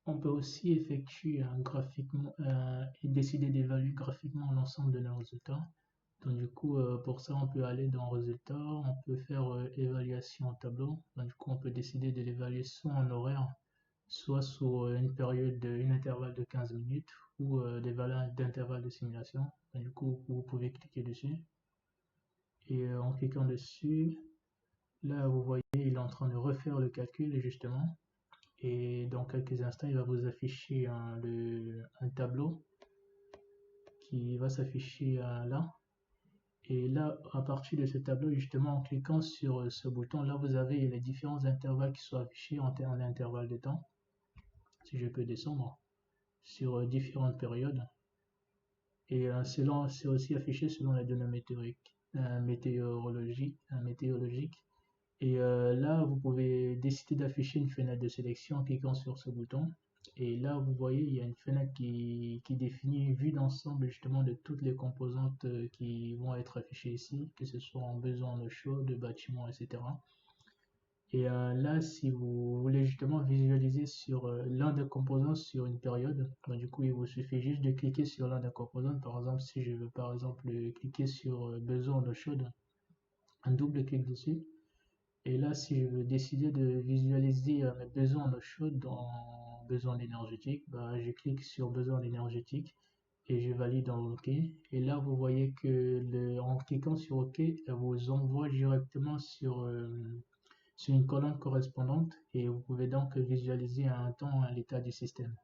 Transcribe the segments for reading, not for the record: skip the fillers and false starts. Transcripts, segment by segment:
On peut aussi effectuer un graphiquement et décider d'évaluer graphiquement l'ensemble de nos résultats. Donc du coup, pour ça, on peut aller dans résultats, on peut faire évaluation au tableau. Donc du coup, on peut décider de l'évaluer soit en horaire, soit sur une période, une intervalle de 15 minutes ou des valeurs d'intervalle de simulation. Donc, du coup, vous pouvez cliquer dessus. Et en cliquant dessus, là, vous voyez, il est en train de refaire le calcul justement. Et dans quelques instants, il va vous afficher un tableau qui va s'afficher là. Et là, à partir de ce tableau, justement, en cliquant sur ce bouton, là, vous avez les différents intervalles qui sont affichés en termes d'intervalle de temps. Si je peux descendre sur différentes périodes. Et c'est aussi affiché selon les données météorologiques. Et là, vous pouvez décider d'afficher une fenêtre de sélection en cliquant sur ce bouton. Et là, vous voyez, il y a une fenêtre qui définit une vue d'ensemble justement de toutes les composantes qui vont être affichées ici, que ce soit en besoin en eau chaude, de bâtiments, etc. Et là, si vous voulez justement visualiser sur l'un des composants sur une période, ben, du coup, il vous suffit juste de cliquer sur l'un des composants. Par exemple, si je veux par exemple cliquer sur besoin en eau chaude, un double clic dessus. Et là, si je veux décider de visualiser mes besoins en eau chaude dans besoin énergétique, bah, je clique sur besoin énergétique et je valide en OK. Et là, vous voyez que en cliquant sur OK, elle vous envoie directement sur une colonne correspondante et vous pouvez donc visualiser à un temps l'état du système.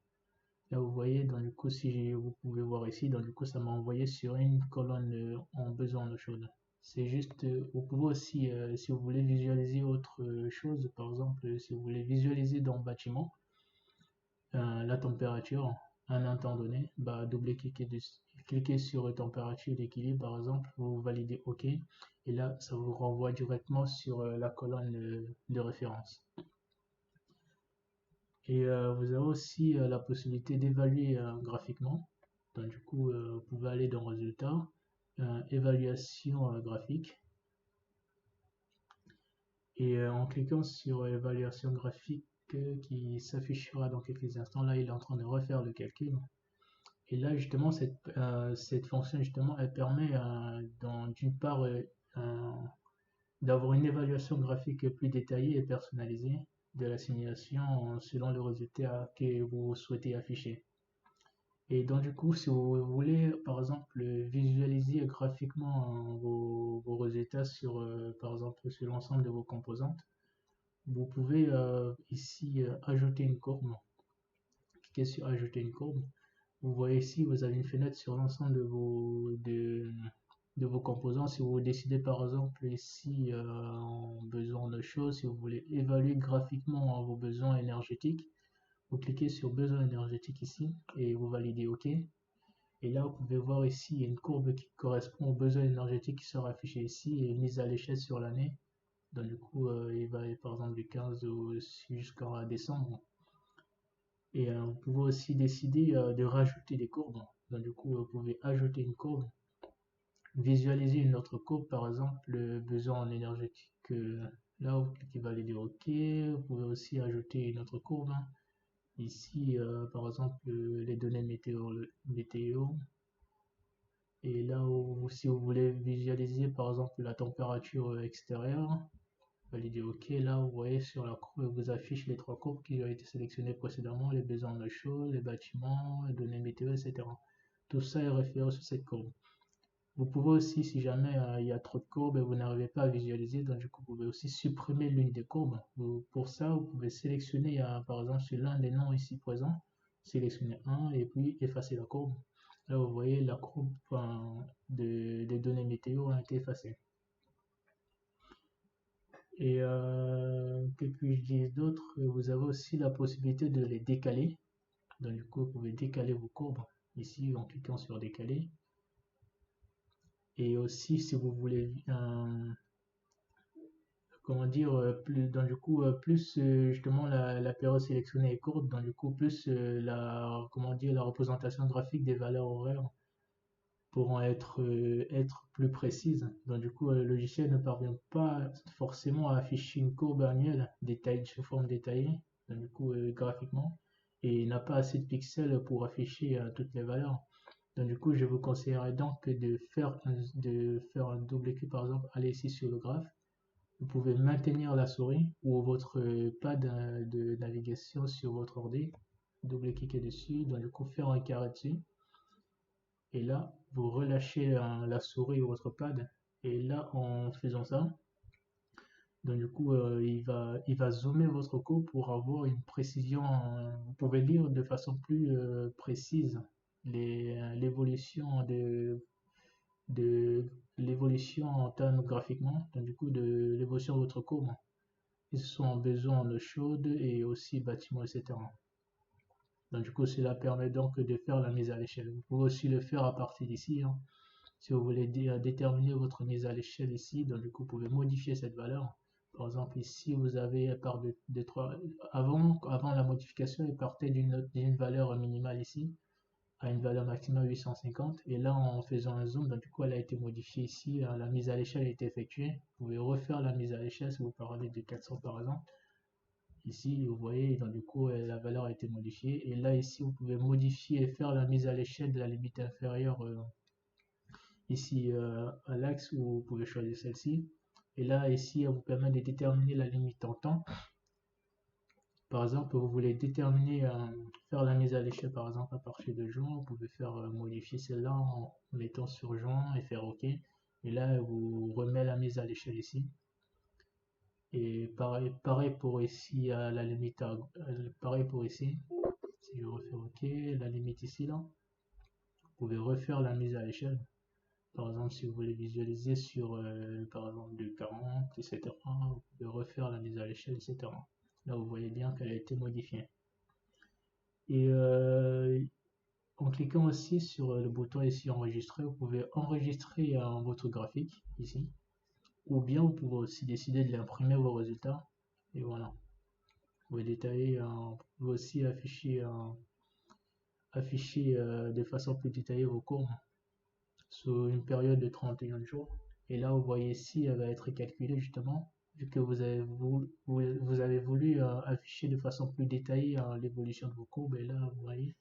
Là, vous voyez, donc du coup, si vous pouvez voir ici, donc du coup, ça m'a envoyé sur une colonne en besoin d'eau chaude. C'est juste, vous pouvez aussi, si vous voulez visualiser autre chose, par exemple, si vous voulez visualiser dans le bâtiment la température à un temps donné, bah, cliquez sur température d'équilibre, par exemple, vous validez OK, et là, ça vous renvoie directement sur la colonne de référence. Et vous avez aussi la possibilité d'évaluer graphiquement. Donc du coup, vous pouvez aller dans Résultats, évaluation graphique. Et en cliquant sur évaluation graphique qui s'affichera dans quelques instants, là il est en train de refaire le calcul. Et là justement, cette fonction justement, elle permet d'une part d'avoir une évaluation graphique plus détaillée et personnalisée de la simulation selon le résultat que vous souhaitez afficher. Et donc du coup, si vous voulez, par exemple, visualiser graphiquement vos résultats sur, par exemple, sur l'ensemble de vos composantes, vous pouvez ici ajouter une courbe. Cliquez sur ajouter une courbe. Vous voyez ici, vous avez une fenêtre sur l'ensemble de vos composants. Si vous décidez par exemple ici en besoin de choses, si vous voulez évaluer graphiquement vos besoins énergétiques, vous cliquez sur besoin énergétique ici et vous validez OK. Et là, vous pouvez voir ici, il y a une courbe qui correspond aux besoins énergétiques qui sera affichée ici et mise à l'échelle sur l'année. Donc du coup, il va par exemple du 15 jusqu'à décembre. Et vous pouvez aussi décider de rajouter des courbes. Donc du coup, vous pouvez ajouter une courbe, visualiser une autre courbe, par exemple le besoin en énergétique. Là, vous cliquez valider OK. Vous pouvez aussi ajouter une autre courbe. Ici, par exemple, les données météo. Et là, si vous voulez visualiser par exemple la température extérieure, validez OK. Là, vous voyez sur la courbe, vous affiche les trois courbes qui ont été sélectionnées précédemment, les besoins de chaud, les bâtiments, les données météo, etc. Tout ça est référé sur cette courbe. Vous pouvez aussi, si jamais il y a trop de courbes et vous n'arrivez pas à visualiser, donc du coup, vous pouvez aussi supprimer l'une des courbes. Pour ça, vous pouvez sélectionner, par exemple, sur l'un des noms ici présents, sélectionner un et puis effacer la courbe. Là, vous voyez, la courbe des données météo a été effacée. Et que puis-je dire d'autre? Vous avez aussi la possibilité de les décaler. Donc du coup, vous pouvez décaler vos courbes ici en cliquant sur décaler. Et aussi, si vous voulez, comment dire, donc du coup, plus justement la période sélectionnée est courte, donc du coup, plus comment dire, la représentation graphique des valeurs horaires pourront être plus précises. Donc du coup, le logiciel ne parvient pas forcément à afficher une courbe annuelle détaillée sous forme détaillée, donc du coup graphiquement. et il n'a pas assez de pixels pour afficher toutes les valeurs. Donc du coup, je vous conseillerais donc de faire un double-clic par exemple, aller ici sur le graphe. Vous pouvez maintenir la souris ou votre pad de navigation sur votre ordi, double-cliquer dessus, donc du coup faire un carré dessus. Et là, vous relâchez la souris ou votre pad. Et là, en faisant ça, donc du coup, il va zoomer votre cours pour avoir une précision. Vous pouvez lire de façon plus précise l'évolution de l'évolution en termes graphiquement, donc du coup de l'évolution de votre courbe. Ils sont en besoin en eau chaude et aussi bâtiment, etc. Donc du coup, cela permet donc de faire la mise à l'échelle. Vous pouvez aussi le faire à partir d'ici, hein. Si vous voulez déterminer votre mise à l'échelle ici, donc du coup, vous pouvez modifier cette valeur. Par exemple, ici, vous avez par de 3, avant la modification, il partait d'une valeur minimale ici à une valeur maximale 850. Et là, en faisant un zoom, donc du coup, elle a été modifiée ici. La mise à l'échelle a été effectuée. Vous pouvez refaire la mise à l'échelle si vous parlez de 400 par exemple. Ici, vous voyez, donc du coup, la valeur a été modifiée. Et là, ici, vous pouvez modifier et faire la mise à l'échelle de la limite inférieure ici à l'axe où vous pouvez choisir celle-ci. Et là, ici, elle vous permet de déterminer la limite en temps. Par exemple, vous voulez déterminer, faire la mise à l'échelle, par exemple, à partir de juin, vous pouvez faire modifier celle-là en mettant sur juin et faire OK. Et là, vous remet la mise à l'échelle ici. Et pareil pour ici, à la limite, pareil pour ici. Si je refais OK, la limite ici, là, vous pouvez refaire la mise à l'échelle. Par exemple, si vous voulez visualiser sur, par exemple, du 40, etc., vous pouvez refaire la mise à l'échelle, etc. Là, vous voyez bien qu'elle a été modifiée. Et en cliquant aussi sur le bouton ici enregistrer, vous pouvez enregistrer votre graphique ici. Ou bien vous pouvez aussi décider de l'imprimer vos résultats. Et voilà. Vous pouvez détailler, vous pouvez aussi afficher de façon plus détaillée vos courbes sur une période de 31 jours. Et là, vous voyez ici, elle va être calculée justement, vu que vous avez voulu afficher de façon plus détaillée l'évolution de vos courbes. Et là, vous voyez,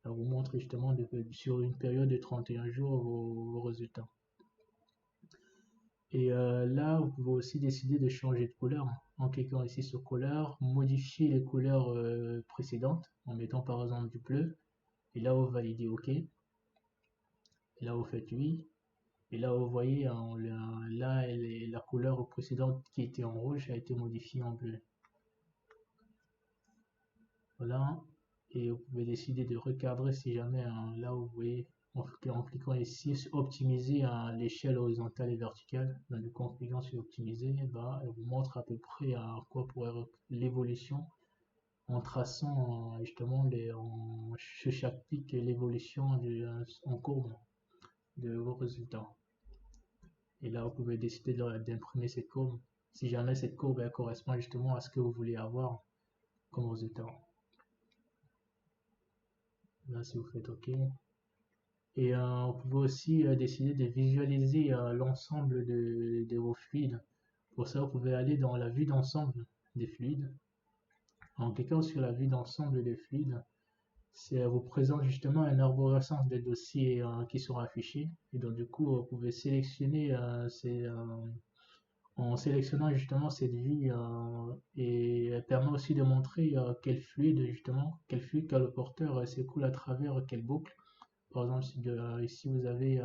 elle vous montre justement sur une période de 31 jours vos résultats. Et là, vous pouvez aussi décider de changer de couleur en cliquant ici sur couleur, modifier les couleurs précédentes en mettant par exemple du bleu. Et là, vous validez OK. Et là, vous faites oui. Et là, vous voyez, là, la couleur précédente qui était en rouge a été modifiée en bleu. Voilà. Et vous pouvez décider de recadrer si jamais, là, vous voyez, en cliquant ici sur optimiser l'échelle horizontale et verticale. Donc, du coup, en cliquant sur optimiser, bah, elle vous montre à peu près à quoi pourrait l'évolution en traçant justement chez chaque pic l'évolution en courbe de vos résultats. Et là, vous pouvez décider d'imprimer cette courbe. Si jamais cette courbe elle correspond justement à ce que vous voulez avoir comme résultat. Là, si vous faites OK. Et vous pouvez aussi décider de visualiser l'ensemble de vos fluides. Pour ça, vous pouvez aller dans la vue d'ensemble des fluides. En cliquant sur la vue d'ensemble des fluides, ça vous présente justement une arborescence des dossiers qui seront affichés. Et donc, du coup, vous pouvez sélectionner en sélectionnant justement cette vue et elle permet aussi de montrer quel fluide justement, quel fluide, quel porteur s'écoule à travers quelle boucle. Par exemple, ici vous avez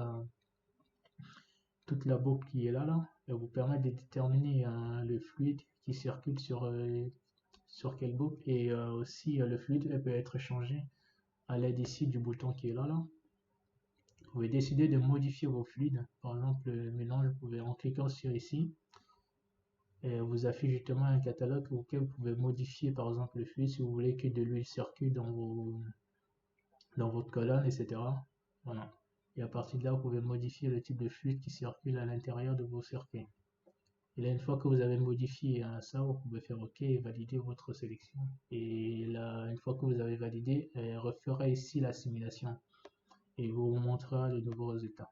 toute la boucle qui est là, elle vous permet de déterminer le fluide qui circule sur quelle boucle et aussi le fluide peut être changé à l'aide ici du bouton qui est là. Vous pouvez décider de modifier vos fluides. Par exemple, le mélange, vous pouvez en cliquant sur ici, et vous affiche justement un catalogue auquel vous pouvez modifier par exemple le fluide si vous voulez que de l'huile circule dans votre colonne, etc. Voilà. Et à partir de là, vous pouvez modifier le type de fluide qui circule à l'intérieur de vos circuits. Et là, une fois que vous avez modifié ça, vous pouvez faire OK et valider votre sélection. Et là, une fois que vous avez validé, elle refera ici la simulation et vous montrera les nouveaux résultats.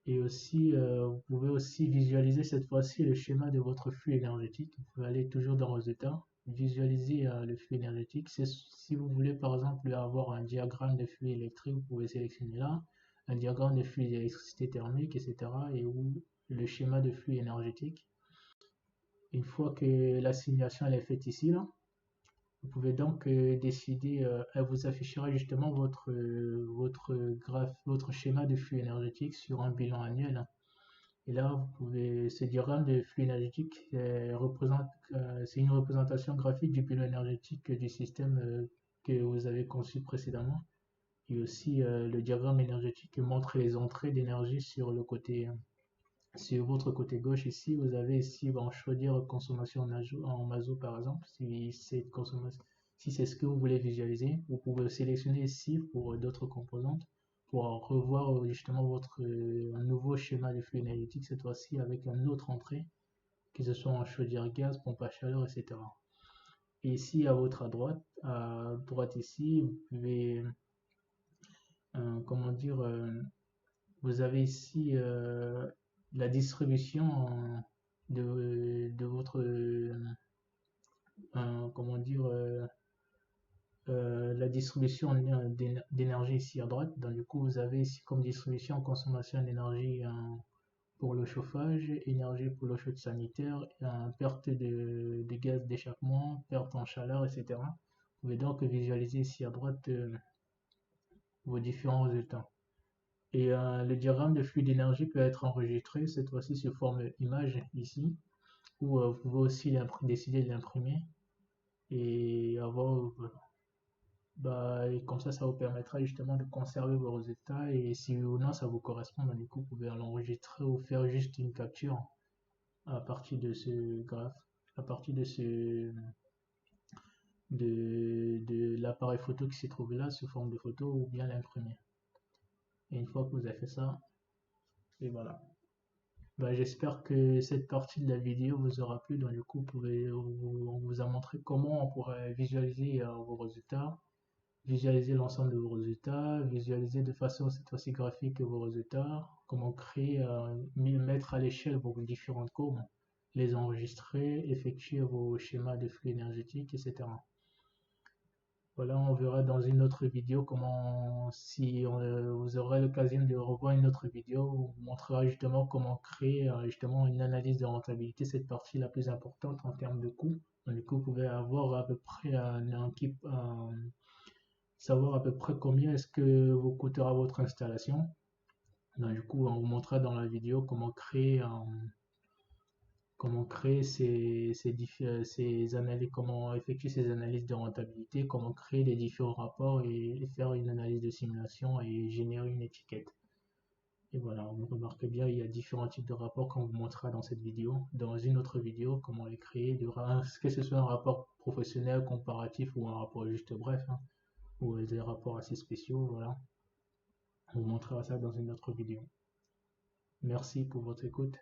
Et aussi, vous pouvez aussi visualiser cette fois-ci le schéma de votre flux énergétique. Vous pouvez aller toujours dans Résultats, visualiser le flux énergétique. Si vous voulez par exemple avoir un diagramme de flux électrique, vous pouvez sélectionner là, un diagramme de flux d'électricité thermique, etc. et où le schéma de flux énergétique. Une fois que la simulation elle est faite ici, là, vous pouvez donc décider, elle vous affichera justement votre schéma de flux énergétique sur un bilan annuel. Et là, ce diagramme de flux énergétique c'est une représentation graphique du bilan énergétique du système que vous avez conçu précédemment. Et aussi, le diagramme énergétique montre les entrées d'énergie sur le côté, sur votre côté gauche ici. Vous avez ici en chaudière consommation en mazout par exemple. Si c'est ce que vous voulez visualiser, vous pouvez sélectionner ici pour d'autres composantes pour revoir justement un nouveau schéma de flux énergétique, cette fois-ci avec une autre entrée, que ce soit en chaudière gaz, pompe à chaleur, etc. Et ici à droite ici, vous pouvez, comment dire, vous avez ici la distribution de votre, comment dire, la distribution d'énergie ici à droite. Donc, du coup, vous avez ici comme distribution consommation d'énergie pour le chauffage, énergie pour l'eau chaude sanitaire, perte de gaz d'échappement, perte en chaleur, etc. Vous pouvez donc visualiser ici à droite vos différents résultats. Et le diagramme de flux d'énergie peut être enregistré, cette fois-ci sous forme image ici, ou vous pouvez aussi décider de l'imprimer et avoir et comme ça vous permettra justement de conserver vos résultats et si oui ou non ça vous correspond, du coup, vous pouvez l'enregistrer ou faire juste une capture à partir de ce graphe, à partir de l'appareil photo qui se trouve là sous forme de photo ou bien l'imprimer. Et une fois que vous avez fait ça, et voilà. J'espère que cette partie de la vidéo vous aura plu. Donc, du coup, on vous a montré comment on pourrait visualiser vos résultats, visualiser l'ensemble de vos résultats, visualiser de façon cette fois-ci graphique vos résultats, comment créer, mettre à l'échelle vos différentes courbes, les enregistrer, effectuer vos schémas de flux énergétique, etc. Voilà, on verra dans une autre vidéo si vous aurez l'occasion de revoir une autre vidéo, on vous montrera justement comment créer justement une analyse de rentabilité, cette partie la plus importante en termes de coûts. Donc, du coup, vous pouvez avoir à peu près savoir à peu près combien est-ce que vous coûtera votre installation. Donc, du coup, on vous montrera dans la vidéo comment créer ces analyses, comment effectuer ces analyses de rentabilité, comment créer les différents rapports et faire une analyse de simulation et générer une étiquette. Et voilà, vous remarquez bien, il y a différents types de rapports qu'on vous montrera dans cette vidéo. Dans une autre vidéo, comment les créer, que ce soit un rapport professionnel, comparatif ou un rapport juste bref, hein, ou des rapports assez spéciaux, voilà. On vous montrera ça dans une autre vidéo. Merci pour votre écoute.